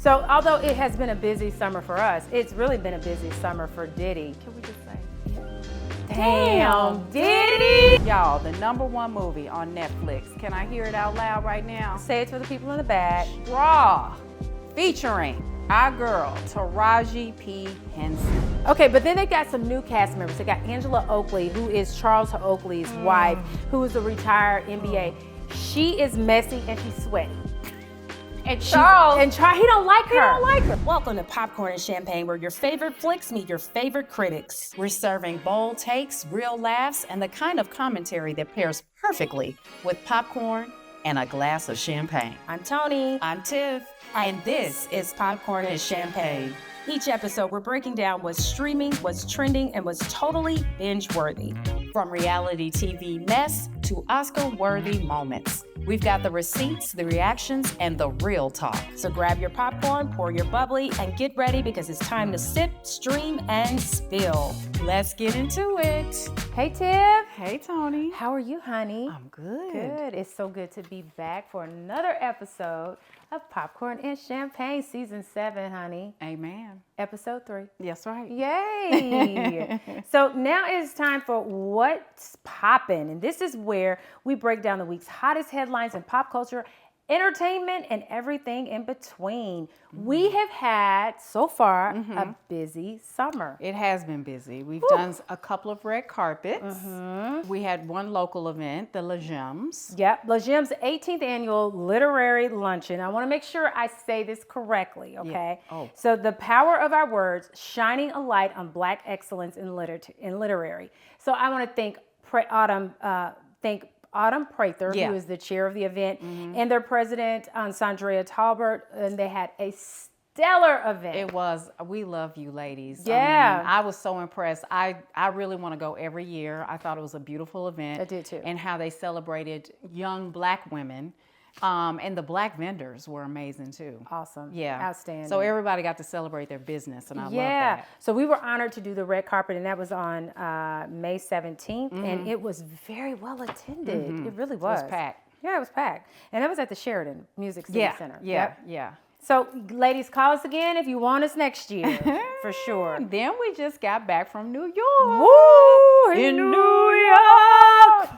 So although it has been a busy summer for us, it's really been a busy summer for Diddy. Can we just say, damn, Diddy! Y'all, the #1 movie on Netflix. Can I hear it out loud right now? Say it for the people in the back. Raw, featuring our girl, Taraji P. Henson. Okay, but then they got some new cast members. They got Angela Oakley, who is Charles Oakley's wife, who is a retired NBA. She is messy and she's sweaty. And Charles, he don't like her. Welcome to Popcorn and Champagne, where your favorite flicks meet your favorite critics. We're serving bold takes, real laughs, and the kind of commentary that pairs perfectly with popcorn and a glass of champagne. I'm Toni. I'm Tiff, and this is Popcorn and Champagne. Each episode, we're breaking down what's streaming, what's trending, and what's totally binge-worthy. From reality TV mess to Oscar-worthy moments. We've got the receipts, the reactions, and the real talk. So grab your popcorn, pour your bubbly, and get ready because it's time to sip, stream, and spill. Let's get into it. Hey, Tiff. Hey, Toni. How are you, honey? I'm good. Good. It's so good to be back for another episode of Popcorn and Champagne, Season 7, honey. Amen. Episode 3. That's right. Yay! So now it's time for What's Poppin', and this is where we break down the week's hottest headlines in pop culture, entertainment, and everything in between. We have had, so far, a busy summer. It has been busy. We've done a couple of red carpets. We had one local event, the Luncheons. Yep, Luncheon's 18th annual literary luncheon. I want to make sure I say this correctly, okay? Yeah. Oh. So the power of our words, shining a light on Black excellence in literary. So I want to thank Autumn Prather, who is the chair of the event, and their president, Sandrea Talbert, and they had a stellar event. It was. We love you ladies. Yeah. I was so impressed. I really want to go every year. I thought it was a beautiful event. I did too. And how they celebrated young Black women. And the Black vendors were amazing too. Awesome. Yeah. Outstanding. So everybody got to celebrate their business, and I love that. So we were honored to do the red carpet, and that was on May 17th, and it was very well attended. It really was. It was packed. Yeah, it was packed. And that was at the Sheridan Music City Center. Yeah. So ladies, call us again if you want us next year, for sure. Then we just got back from New York. Woo! In New York!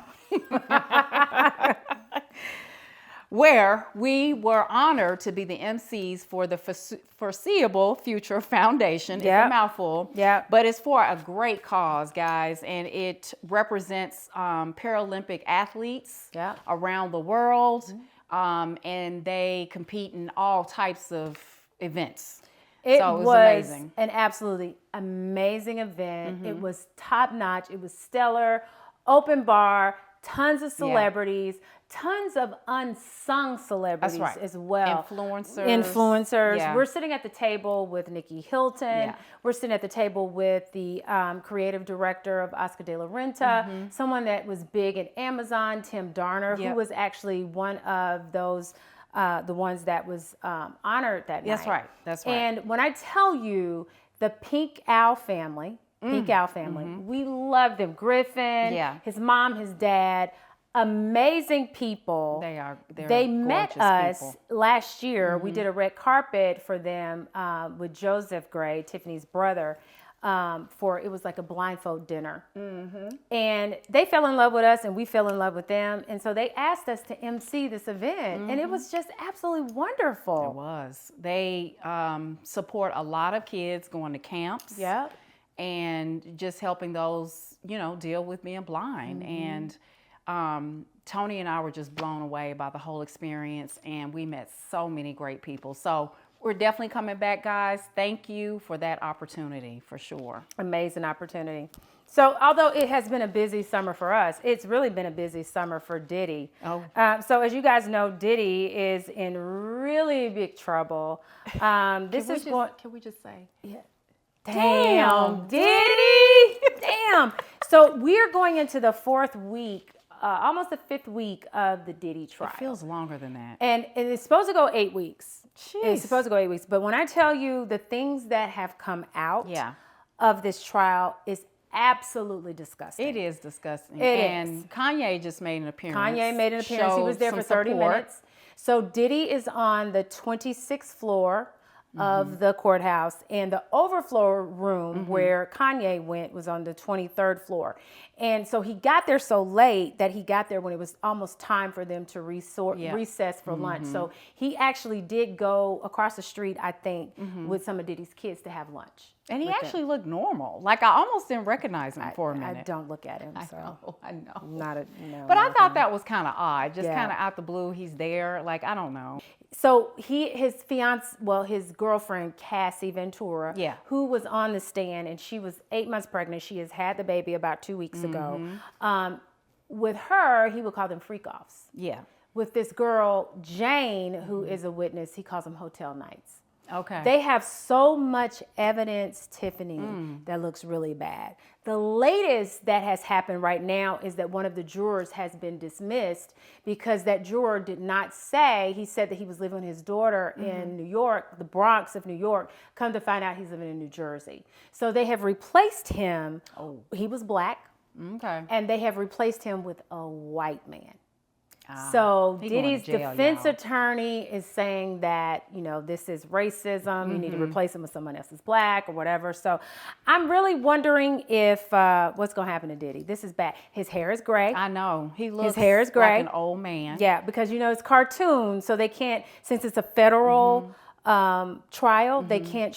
Where we were honored to be the MCs for the Foreseeable Future Foundation. It's a mouthful. Yeah. But it's for a great cause, guys. And it represents Paralympic athletes around the world. And they compete in all types of events. It was amazing. An absolutely amazing event. It was top notch. It was stellar. Open bar, tons of celebrities. Tons of unsung celebrities as well. Influencers. Yeah. We're sitting at the table with Nikki Hilton. Yeah. We're sitting at the table with the creative director of Oscar de la Renta, someone that was big at Amazon, Tim Darner, who was actually one of those, the ones that was honored that night. That's right. And when I tell you the Pink Owl family, we love them. Griffin, his mom, his dad, amazing people. They met us last year. We did a red carpet for them with Joseph Gray, Tiffany's brother, it was like a blindfold dinner. And they fell in love with us and we fell in love with them. And so they asked us to MC this event and it was just absolutely wonderful. It was. They support a lot of kids going to camps. Yep. And just helping those, deal with being blind. And Toni and I were just blown away by the whole experience, and we met so many great people. So we're definitely coming back, guys. Thank you for that opportunity, for sure. Amazing opportunity. So although it has been a busy summer for us, it's really been a busy summer for Diddy. So as you guys know, Diddy is in really big trouble. Can we just say? Yeah. Damn, Diddy! Damn. So we're going into the 4th week, almost the 5th week of the Diddy trial. It feels longer than that. And it's supposed to go 8 weeks. Jeez. It's supposed to go 8 weeks. But when I tell you the things that have come out of this trial is absolutely disgusting. It is disgusting. And Kanye just made an appearance. He was there for 30 minutes. So Diddy is on the 26th floor of the courthouse, and the overflow room where Kanye went was on the 23rd floor. And so he got there so late that he got there when it was almost time for them to recess for lunch. So he actually did go across the street, I think, with some of Diddy's kids to have lunch. And he actually looked normal. Like, I almost didn't recognize him for a minute. I don't look at him, so. I know. But I thought that was kind of odd. Just kind of out the blue, he's there. Like, I don't know. So his girlfriend, Cassie Ventura, who was on the stand, and she was 8 months pregnant. She has had the baby about 2 weeks ago. With her, he would call them freak-offs. Yeah. With this girl, Jane, who is a witness, he calls them hotel nights. Okay. They have so much evidence, Tiffany, that looks really bad. The latest that has happened right now is that one of the jurors has been dismissed because that juror did not say, he said that he was living with his daughter in New York, the Bronx of New York. Come to find out he's living in New Jersey. So they have replaced him. He was black. Okay. And they have replaced him with a white man. So Diddy's defense attorney is saying that, this is racism. You need to replace him with someone else who's black or whatever. So I'm really wondering if what's going to happen to Diddy. This is bad. His hair is gray. I know. He looks His hair is gray. like an old man. Yeah, because, it's cartoon. So they can't, since it's a federal trial, they can't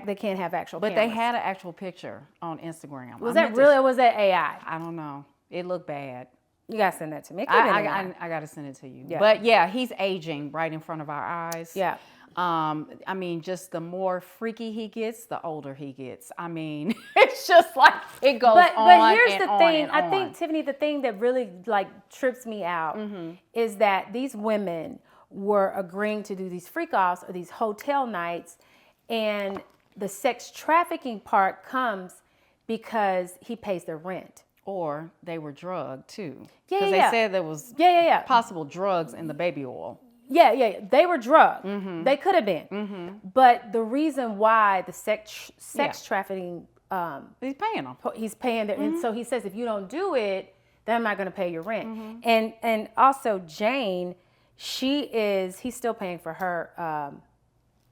they can't have actual But cameras. they had an actual picture on Instagram. Was that real or was that AI? I don't know. It looked bad. You got to send that to me. I got to send it to you. Yeah. But yeah, he's aging right in front of our eyes. Yeah. I mean, just the more freaky he gets, the older he gets. I mean, it's just like it goes on. But here's the thing. I think, Tiffany, the thing that really trips me out is that these women were agreeing to do these freak-offs or these hotel nights, and the sex trafficking part comes because he pays their rent. Or they were drugged too. Because they said there was possible drugs in the baby oil. Yeah. They were drugged. They could have been. But the reason why the sex trafficking... he's paying them. He's paying them. And so he says, if you don't do it, then I'm not going to pay your rent. And also Jane, he's still paying for her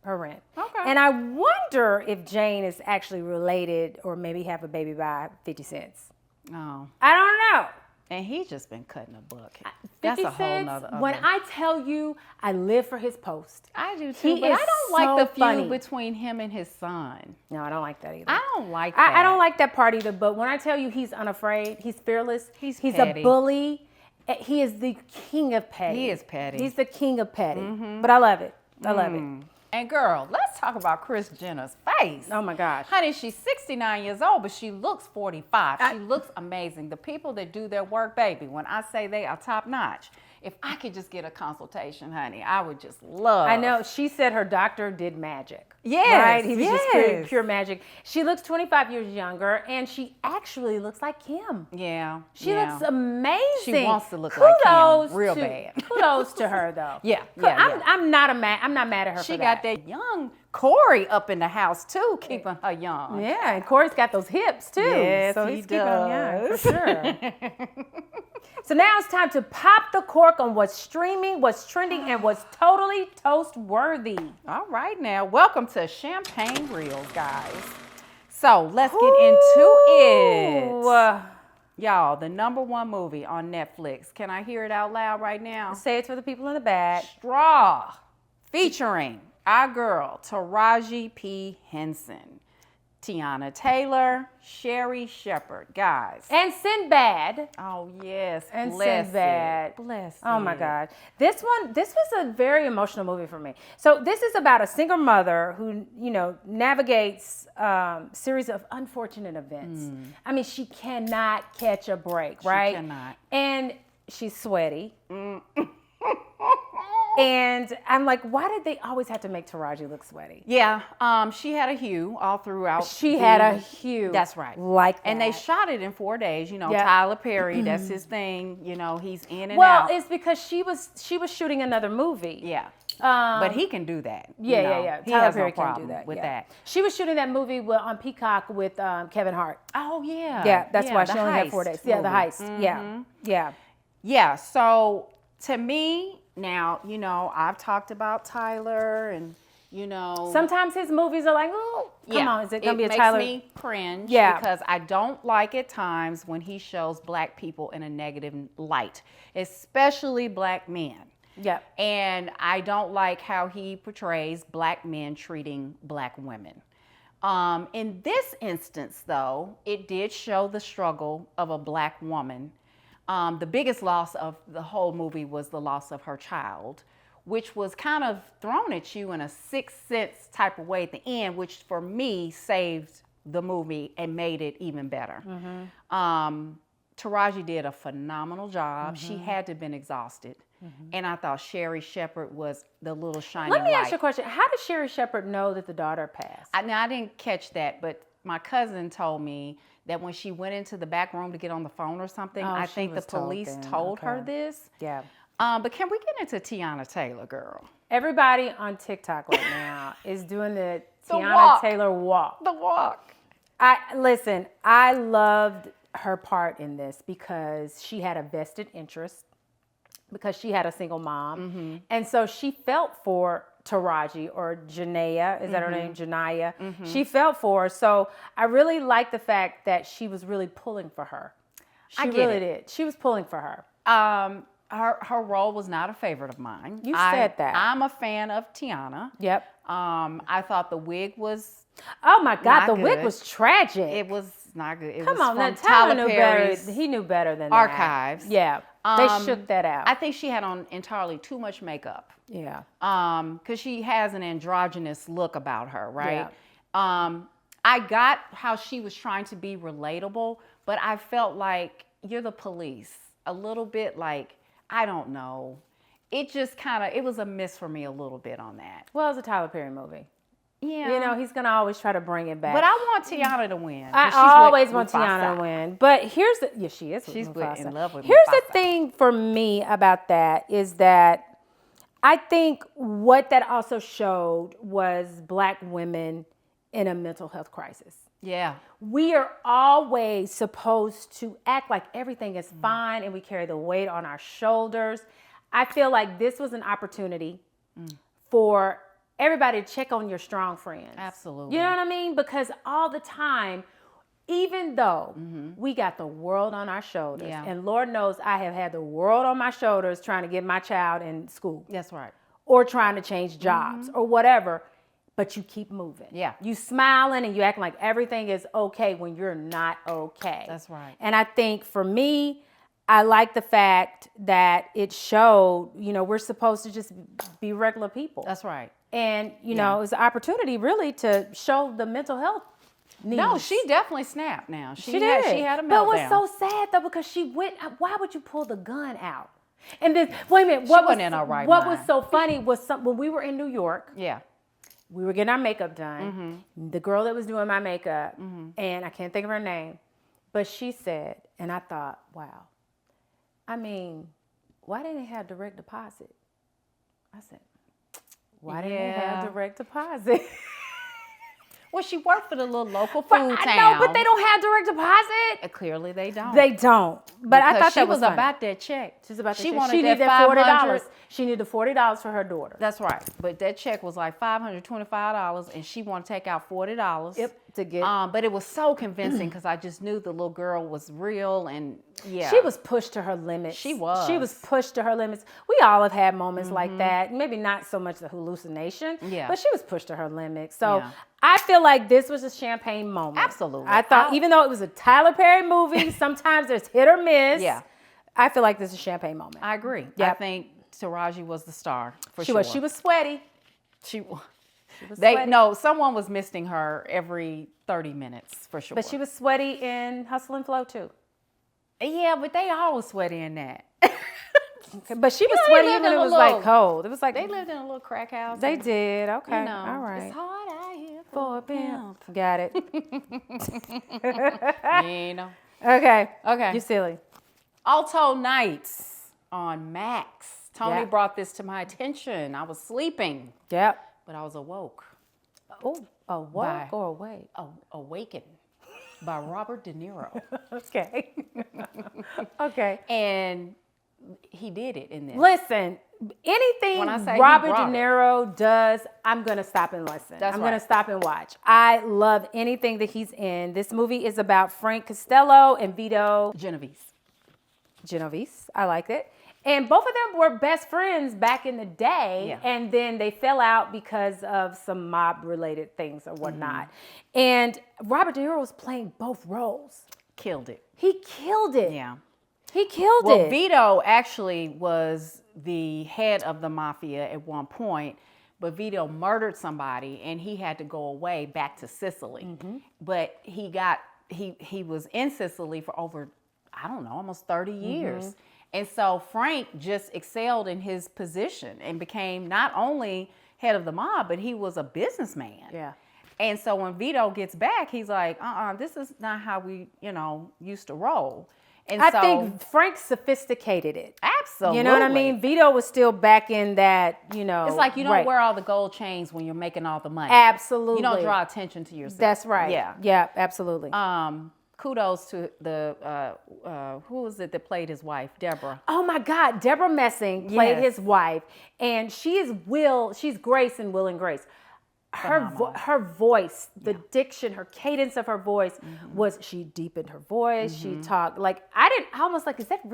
rent. Okay. And I wonder if Jane is actually related or maybe have a baby by 50 cents. Oh. I don't know. And he's just been cutting a buck. 50 That's a cents, whole nother oven. When I tell you, I live for his post. I do too, but I don't like the feud between him and his son. No, I don't like that either. I don't like that. I don't like that part either, but when I tell you he's unafraid, he's fearless, he's petty. A bully, he is the king of petty. He is petty. He's the king of petty. But I love it. I love it. And girl, let's talk about Kris Jenner's face. Oh my gosh. Honey, she's 69 years old, but she looks 45. She looks amazing. The people that do their work, baby, when I say they are top notch, if I could just get a consultation, honey, I would just love. I know. She said her doctor did magic. Yes. Right? He was just pure magic. She looks 25 years younger, and she actually looks like Kim. Yeah. She looks amazing. She wants to look like Kim real bad. Kudos to her, though. I'm not mad at her for that. She got that young Corey up in the house, too, keeping her young. Yeah, and Corey's got those hips, too. Yes, so he's keeping them young, for sure. So now it's time to pop the cork on what's streaming, what's trending, and what's totally toast-worthy. All right, now, welcome to Champagne Reels, guys. So let's get into it. Y'all, the #1 movie on Netflix. Can I hear it out loud right now? Say it for the people in the back. Straw, featuring our girl, Taraji P. Henson, Teyana Taylor, Sherry Shepherd, guys. And Sinbad. Oh, yes. And Sinbad. Bless Oh, my God. This was a very emotional movie for me. So this is about a single mother who, navigates series of unfortunate events. I mean, she cannot catch a break, right? She cannot. And she's sweaty. And I'm like, why did they always have to make Taraji look sweaty? Yeah, she had a hue all throughout. She had a hue. That's right. Like that. And they shot it in 4 days. Tyler Perry, that's his thing. He's in and out. Well, it's because she was shooting another movie. Yeah. But he can do that. Yeah. He Tyler has Perry no problem can do that with that. She was shooting that movie on Peacock with Kevin Hart. Oh, yeah. Yeah, that's why she only had 4 days. Yeah, the heist. Yeah. So to me, now, I've talked about Tyler and, You know, sometimes his movies are like, oh, come on, is it gonna be a Tyler? It makes me cringe Yeah. because I don't like at times when he shows black people in a negative light, especially black men. Yep. And I don't like how he portrays black men treating black women. In this instance, though, it did show the struggle of a black woman. The biggest loss of the whole movie was the loss of her child, which was kind of thrown at you in a Sixth Sense type of way at the end, which for me saved the movie and made it even better. Taraji did a phenomenal job. She had to have been exhausted. And I thought Sherry Shepherd was the little shining light. Let me ask you a question. How did Sherry Shepherd know that the daughter passed? I didn't catch that, but my cousin told me that when she went into the back room to get on the phone or something, I think the police told her this. Yeah. But can we get into Teyana Taylor, girl? Everybody on TikTok right now is doing the Teyana walk. Taylor walk. The walk. Listen, I loved her part in this because she had a vested interest, because she had a single mom. And so she felt for Taraji, or Janaya, is that her name? Janaya. She felt for her. So I really like the fact that she was really pulling for her. She really did. She was pulling for her. Her role was not a favorite of mine. You said that. I'm a fan of Teyana. Yep. I thought the wig was Oh my God, the wig good. was tragic. It was not good. It Come was on, from now Tyler knew Perry's better. He knew better than archives. that. Yeah, they shook that out. I think she had on entirely too much makeup. Yeah. Because she has an androgynous look about her, right? Yeah. I got how she was trying to be relatable, but I felt like you're the police. A little bit like, I don't know. It just kind of, it was a miss for me a little bit on that. Well, it's a Tyler Perry movie. Yeah. You know, he's going to always try to bring it back. But I want Teyana to win. I She's always with want Mufasa. Teyana to win. But here's the, yeah, she is with She's Mufasa. in love with Here's Mufasa. the thing for me about that is that I think what that also showed was black women in a mental health crisis. Yeah. We are always supposed to act like everything is fine and we carry the weight on our shoulders. I feel like this was an opportunity for everybody to check on your strong friends. Absolutely. You know what I mean? Because all the time, even though we got the world on our shoulders, and Lord knows I have had the world on my shoulders trying to get my child in school. That's right. Or trying to change jobs or whatever, but you keep moving. Yeah. You smiling and you acting like everything is okay when you're not okay. That's right. And I think for me, I like the fact that it showed, you know, we're supposed to just be regular people. That's right. And, you know, it was an opportunity really to show the mental health needs. No, she definitely snapped now. She did. She had a meltdown. But what's so sad though, because she went, why would you pull the gun out? And then, wait a minute, What was in her right what mind. was so funny was when we were in New York, Yeah. we were getting our makeup done. The girl that was doing my makeup, and I can't think of her name, but she said, and I thought, wow, I mean, why didn't they have direct deposit? I said, why didn't they have direct deposit? Well, she worked for the little local food town. I know, but they don't have direct deposit. Clearly they don't. They don't. But I thought she that was funny. about that check. She's about She that wanted she that needed that $500. $40. She needed $40 for her daughter. That's right. But that check was like $525, and she wanted to take out $40. Yep. To get. But it was so convincing because I just knew the little girl was real, and She was pushed to her limits. She was. She was pushed to her limits. We all have had moments like that. Maybe not so much the hallucination. Yeah. But she was pushed to her limits. So I feel like this was a champagne moment. Absolutely. I thought, even though it was a Tyler Perry movie, sometimes there's hit or miss. Yeah. I feel like this is a champagne moment. I agree. Yep. I think Taraji was the star for She sure. was. She was sweaty. She was. Sweaty. Someone was missing her every 30 minutes for sure. But she was sweaty in Hustle and Flow too. Yeah, but they all was sweaty in that. Okay, but she was they sweaty lived even in it a was little- like cold. It was like They lived in a little crack house. They and, did. Okay. You know, All right. it's hard out here For a pimp. Got it. You know. Okay. Okay. You silly. Alto nights on Max. Toni Yeah. brought this to my attention. I was sleeping, Yep. but I was awoke. Oh, a walk Bye. or a wait? Awakened by Robert De Niro. Okay. Okay. And he did it in this. Listen, anything When I say Robert he De brought it. Niro does, I'm going to stop and listen. That's I'm right. going to stop and watch. I love anything that he's in. This movie is about Frank Costello and Vito Genovese. I like it. And both of them were best friends back in the day. Yeah. And then they fell out because of some mob-related things or whatnot. Mm-hmm. And Robert De Niro was playing both roles. Killed it. He killed it. Yeah. He killed Well, it. Vito actually was the head of the mafia at one point, but Vito murdered somebody and he had to go away back to Sicily. Mm-hmm. But he was in Sicily for over, I don't know, almost 30 years. Mm-hmm. And so Frank just excelled in his position and became not only head of the mob, but he was a businessman. Yeah. And so when Vito gets back, he's like, this is not how we, used to roll. And I think Frank sophisticated it. Absolutely. You know what I mean? Vito was still back in that, It's like you don't right. wear all the gold chains when you're making all the money. Absolutely. You don't draw attention to yourself. That's right. Yeah. Yeah, absolutely. Kudos to the, who was it that played his wife? Debra. Oh my God, Debra Messing played Yes. his wife, and she's Grace in Will and Grace. Her voice, the diction, her cadence of her voice was, she deepened her voice. She talked like, I almost like, is that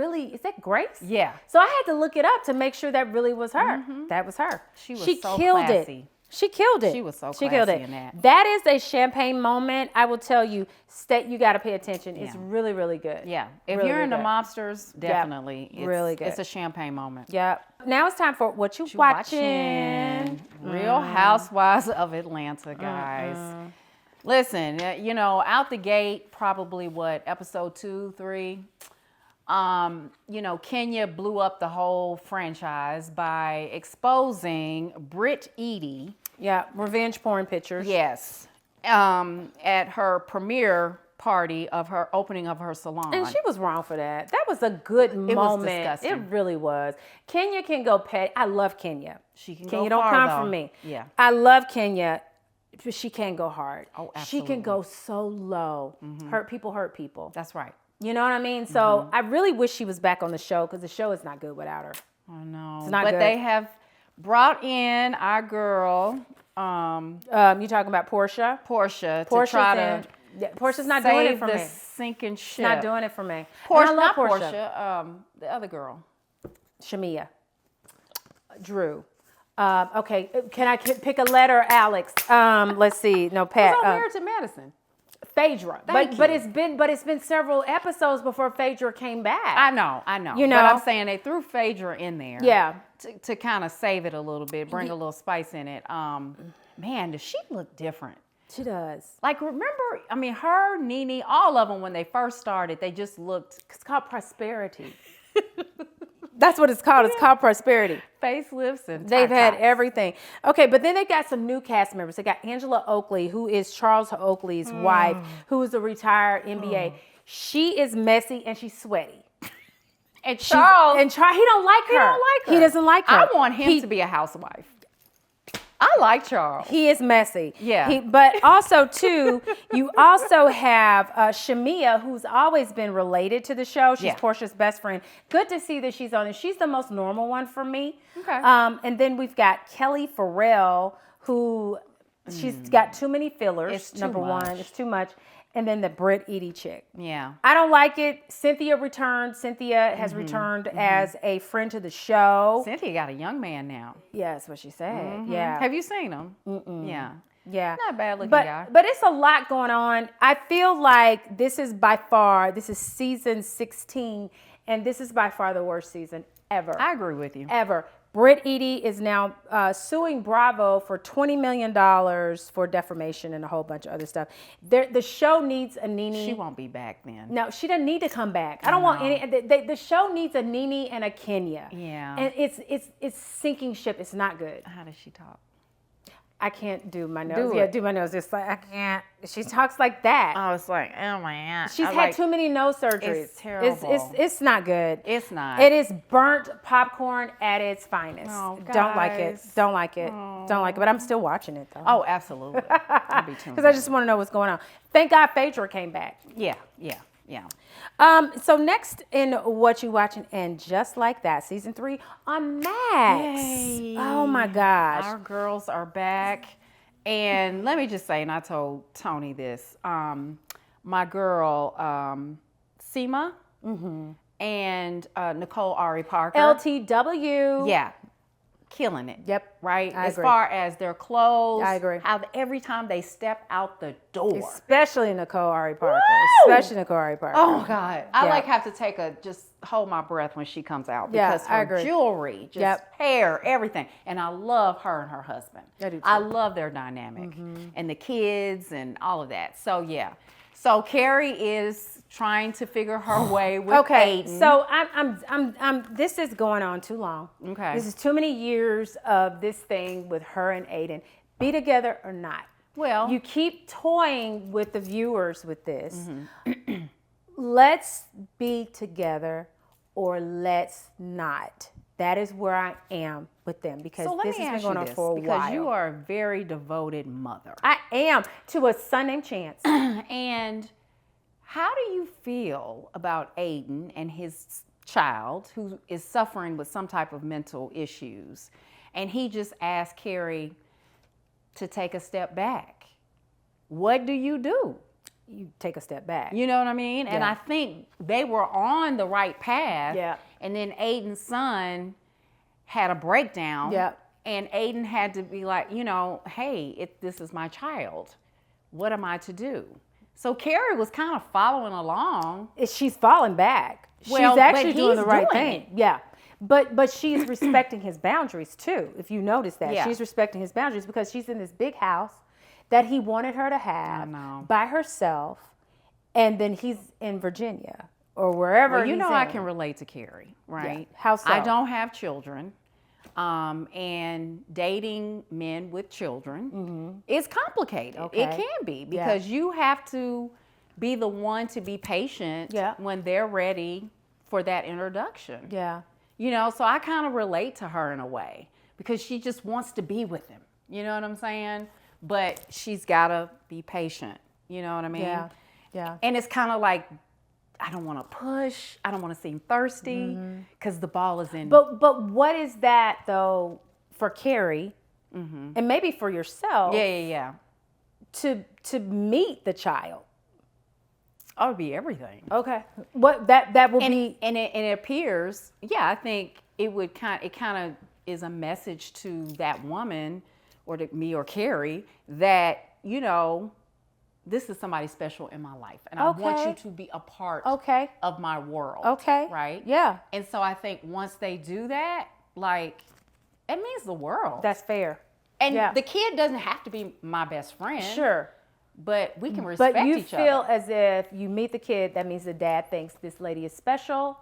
Grace? Yeah. So I had to look it up to make sure that really was her. That was her. She was so killed classy. it. She killed it. She was so She killed classy it. in that. That is a champagne moment. I will tell you, you got to pay attention. It's really, really good. Yeah. If Really, you're really into good. mobsters, definitely. It's, really good. It's a champagne moment. Yeah. Now it's time for what you watching. Real Housewives of Atlanta, guys. Listen, out the gate, probably episode 2, 3. Kenya blew up the whole franchise by exposing Britt Eady. Yeah, revenge porn pictures. Yes. At her premiere party of her opening of her salon. And she was wrong for that. That was a good moment. was disgusting. It really was. Kenya can go petty. I love Kenya. She can Kenya go don't far, come though. for me. Yeah. I love Kenya, but she can go hard. Oh, She can absolutely. go so low. Hurt people. That's right. You know what I mean? So I really wish she was back on the show because the show is not good without her. I know. It's not but good. they have brought in our girl, You talking about Portia? Portia, to Portia's try in. to Yeah, Portia's not doing it save for the me. sinking ship. She's not doing it for me. Portia, And I love not Portia. Portia. The other girl. Shamia. Drew. Okay, can I pick a letter, Alex? Let's see. No, Pat. Who's on Marriage to Madison? Phaedra. Thank But you. it's been several episodes before Phaedra came back. I know. You know? But I'm saying they threw Phaedra in there. Yeah. To kind of save it a little bit, bring a little spice in it. Man, does she look different? She does. Like, remember, her, Nene, all of them, when they first started, they just looked It's called prosperity. That's what it's called. It's called prosperity. facelifts and They've had tie-ties. everything. Okay, but then they got some new cast members. They got Angela Oakley, who is Charles Oakley's wife, who is a retired NBA. She is messy and she's sweaty. And He Charles, don't like her. he don't like her. He doesn't like her. I want him to be a housewife. I like Charles. He is messy. Yeah. But also, too, you also have Shamia, who's always been related to the show. She's Yeah. Portia's best friend. Good to see that she's on it. She's the most normal one for me. Okay. And then we've got Kelly Farrell, who she's got too many fillers. It's too number much. one, it's too much. And then the Britt Eady chick. Yeah. I don't like it. Cynthia returned. Cynthia has returned as a friend to the show. Cynthia got a young man now. Yeah, that's what she said. Yeah. Have you seen him? Yeah. Yeah. Not a bad looking but, guy. But it's a lot going on. I feel like this is season 16, and this is by far the worst season ever. I agree with you. Ever. Britt Eady is now suing Bravo for $20 million for defamation and a whole bunch of other stuff. The show needs a Nene. She won't be back then. No, she doesn't need to come back. I don't want any. The show needs a Nene and a Kenya. Yeah. And it's sinking ship. It's not good. How does she talk? I can't do my nose. Do Yeah, it. do my nose. Just like I can't. She talks like that. Oh, it's like, oh my God. She's had too many nose surgeries. It's terrible. It's not good. It's not. It is burnt popcorn at its finest. Oh, Don't like it. guys. Don't like it. Don't like it. But I'm still watching it though. Oh, absolutely. I'll be tuned Because I in. just want to know what's going on. Thank God Phaedra came back. Yeah. Yeah. So next in What You Watching, and Just Like That, season 3 on Max. Yay. Oh my gosh. Our girls are back. And let me just say, and I told Toni this, my girl, Seema, and Nicole Ari Parker. LTW. Yeah. Killing it. Yep. Right? I as agree. far as their clothes. I agree. How every time they step out the door. Especially Nicole Ari Parker. Woo! Especially Nicole Ari Parker. Oh God. I Yeah. like have to just hold my breath when she comes out Yeah, because I her agree. jewelry, just Yep. hair, everything. And I love her and her husband. I do too. I love their dynamic and the kids and all of that. So yeah. So Carrie is trying to figure her way with Okay, Aidan. so I'm this is going on too long. Okay. This is too many years of this thing with her and Aidan. Be together or not. Well, You keep toying with the viewers with this. Let's be together or let's not. That is where I am with them because so let this me has ask been going you on this, for a because while. you are a very devoted mother. I am to a son named Chance. And how do you feel about Aidan and his child who is suffering with some type of mental issues? And he just asked Carrie to take a step back. What do? You take a step back. You know what I mean? And Yeah. I think they were on the right path. Yeah. And then Aidan's son had a breakdown. Yeah. And Aidan had to be like, hey, this is my child. What am I to do? So Carrie was kind of following along. She's falling back. Well, she's actually but doing the he's right doing thing. it. Yeah. But she's respecting his boundaries too. If you notice that. Yeah. She's respecting his boundaries because she's in this big house that he wanted her to have I know. by herself, and then he's in Virginia or wherever. Well, you he's know in. I can relate to Carrie, right? Yeah. How so? I don't have children. And dating men with children is complicated. Okay. It can be because you have to be the one to be patient Yeah. when they're ready for that introduction. Yeah. So I kind of relate to her in a way because she just wants to be with him. You know what I'm saying? But she's got to be patient. You know what I mean? Yeah. Yeah. And it's kind of like, I don't want to push. I don't want to seem thirsty because the ball is in. But what is that though for Carrie, and maybe for yourself? Yeah. To meet the child. That would be everything. Okay. What that will be. And it appears, I think it kind of is a message to that woman or to me or Carrie that, this is somebody special in my life. And I want you to be a part of my world. Okay. Right? Yeah. And so I think once they do that, like, it means the world. That's fair. And the kid doesn't have to be my best friend. Sure. But we can respect But you each feel other. as if you meet the kid, that means the dad thinks this lady is special.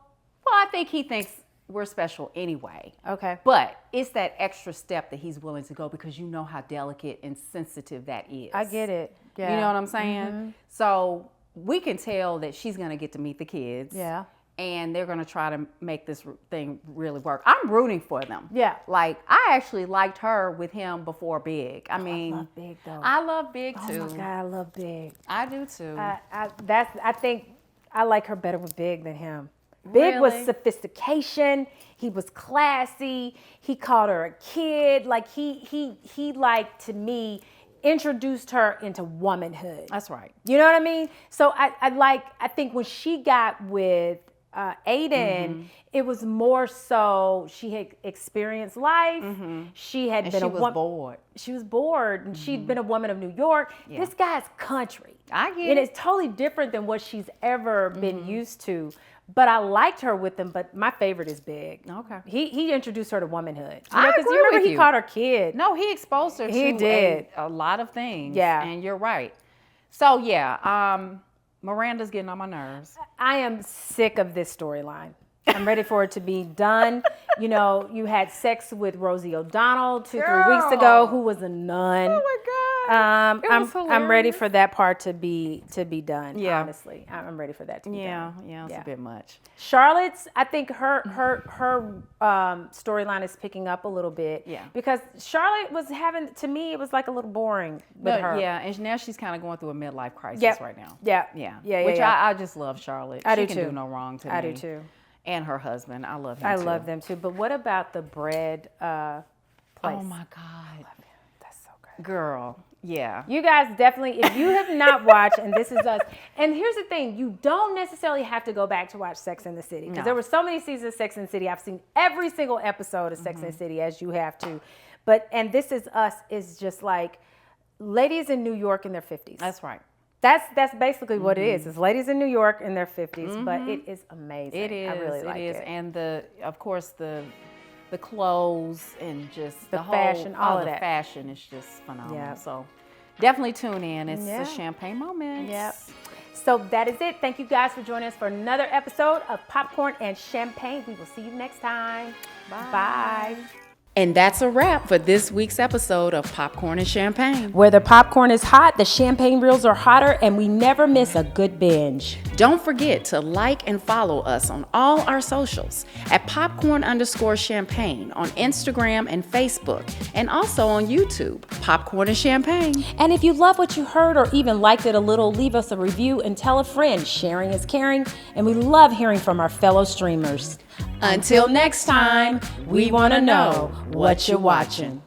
Well, I think he thinks we're special anyway. Okay. But it's that extra step that he's willing to go because you know how delicate and sensitive that is. I get it. Yeah. You know what I'm saying? So we can tell that she's going to get to meet the kids. Yeah. And they're going to try to make this thing really work. I'm rooting for them. Yeah. Like, I actually liked her with him before Big. I I love Big though. I love Big too. Oh my God, I love Big. I do too. I think I like her better with Big than him. Big was Really? sophistication. He was classy. He called her a kid. Like he like to me introduced her into womanhood. That's right. You know what I mean? So I think when she got with Aidan, it was more so she had experienced life. She had And been she a was woman. bored. She was bored, and she'd been a woman of New York. Yeah. This guy's country. I get And it. it's totally different than what she's ever been used to. But I liked her with him. But my favorite is Big. Okay. He introduced her to womanhood. I Because agree remember with he you. called her kid. No, he exposed her He to did. a lot of things. Yeah. And you're right. So, Miranda's getting on my nerves. I am sick of this storyline. I'm ready for it to be done. You had sex with Rosie O'Donnell 2-3 weeks ago, who was a nun. Oh, my God. I'm ready for that part to be done. Yeah. Honestly, I'm ready for that to be done. Yeah, it's a bit much. Charlotte's, I think her storyline is picking up a little bit. Yeah. Because Charlotte was having, to me, it was like a little boring with her. Yeah, and now she's kind of going through a midlife crisis right now. Yeah. Which I just love Charlotte. I do she too. can do no wrong to me. I do too. And her husband, I love him too. I love them too. But what about the bread place? Oh my God. That's so good. Girl, yeah. You guys definitely, if you have not watched, and this is us, and here's the thing, you don't necessarily have to go back to watch Sex and the City, because there were so many seasons of Sex and the City. I've seen every single episode of Sex and the City, as you have to. And This Is Us is just like ladies in New York in their 50s. That's right. That's basically what it is. It's ladies in New York in their 50s, but it is amazing. It is. I really like it. And of course the clothes and just the whole fashion, all of the that. fashion is just phenomenal. Yeah. So definitely tune in. It's a champagne moment. Yep. So that is it. Thank you guys for joining us for another episode of Popcorn and Champagne. We will see you next time. Bye. And that's a wrap for this week's episode of Popcorn and Champagne. Where the popcorn is hot, the champagne reels are hotter, and we never miss a good binge. Don't forget to like and follow us on all our socials at popcorn_champagne on Instagram and Facebook, and also on YouTube, Popcorn and Champagne. And if you love what you heard or even liked it a little, leave us a review and tell a friend. Sharing is caring, and we love hearing from our fellow streamers. Until next time, we want to know what you're watching.